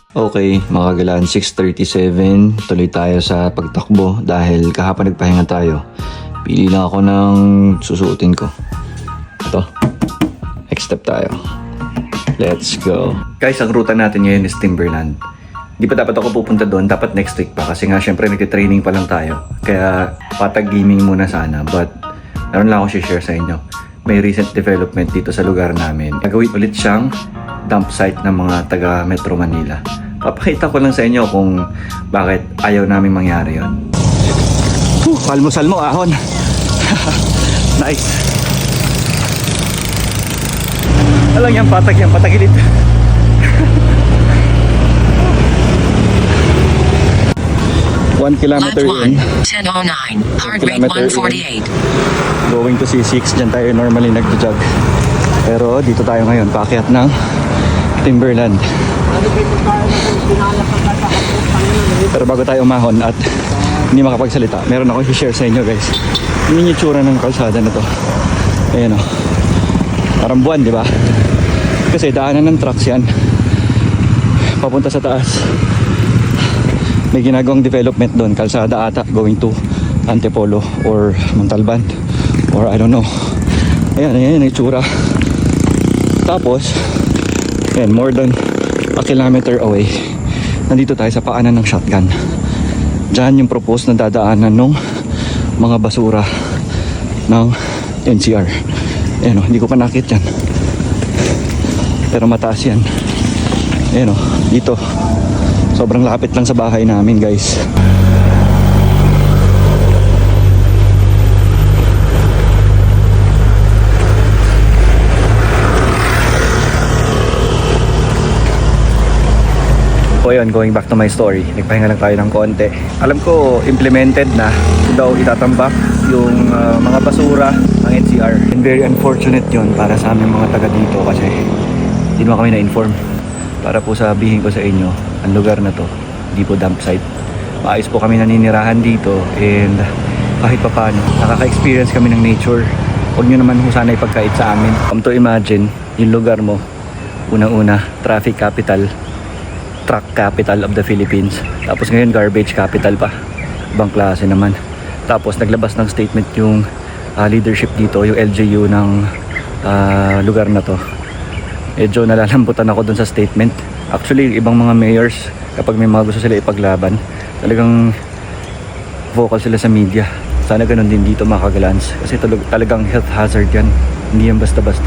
Okay, mga galaan, 6:37. Tuloy tayo sa pagtakbo dahil kahapon nagpahinga tayo. Pili lang ako ng susuotin ko. Ito. Next step tayo. Let's go. Guys, ang ruta natin ngayon is Timberland. Di pa dapat ako pupunta doon, dapat next week pa kasi nga syempre nagtitraining pa lang tayo. Kaya patag gaming muna sana, but meron lang ako share sa inyo. May recent development dito sa lugar namin. Gagawin ulit siyang dump site ng mga taga Metro Manila. Papakita ko lang sa inyo kung bakit ayaw namin mangyari yon. Palmo-salmo, ahon. Nice. Alam yan, patagilid. One kilometer in. 10:09. Heart rate 148. Going to C6, dyan tayo normally nagja-jog. Pero dito tayo ngayon, paakyat ng Timberland. Pero bago tayo umahon at hindi makapagsalita, meron ako i-share sa inyo, guys. Yung itsura ng kalsada na to. Ayan o. Parang buwan, di ba? Kasi daanan ng trucks yan. Papunta sa taas. May ginagawang development doon. Kalsada ata going to Antipolo or Montalban. Or I don't know. Ayan yung itsura. Tapos, ayan, more than a kilometer away, nandito tayo sa paanan ng shotgun. Diyan yung propose na dadaanan ng mga basura ng NCR. Ayan o, hindi ko pa nakita yan. Pero mataas yan. Ayan o, dito. Sobrang lapit lang sa bahay namin, guys. So yun, going back to my story, nagpahinga lang tayo ng konti. Alam ko, implemented na daw itatambak yung mga basura ng NCR. And very unfortunate yun para sa aming mga taga dito kasi hindi naman kami na-inform. Para po sabihin ko sa inyo, ang lugar na to, hindi po dump site. Maayos po kami naninirahan dito and kahit pa paano, nakaka-experience kami ng nature. Huwag nyo naman kung sana ipagkait sa amin. Come to imagine, yung lugar mo, unang-una, traffic capital, truck capital of the Philippines. Tapos ngayon garbage capital pa. Ibang klase naman. Tapos naglabas ng statement yung leadership dito, yung LGU ng lugar na to. Medyo nalalambutan ako dun sa statement. Actually, ibang mga mayors, kapag may mga gusto sila ipaglaban, talagang vocal sila sa media. Sana ganun din dito, mga kagalans. Kasi talagang health hazard yan. Hindi yan basta-basta.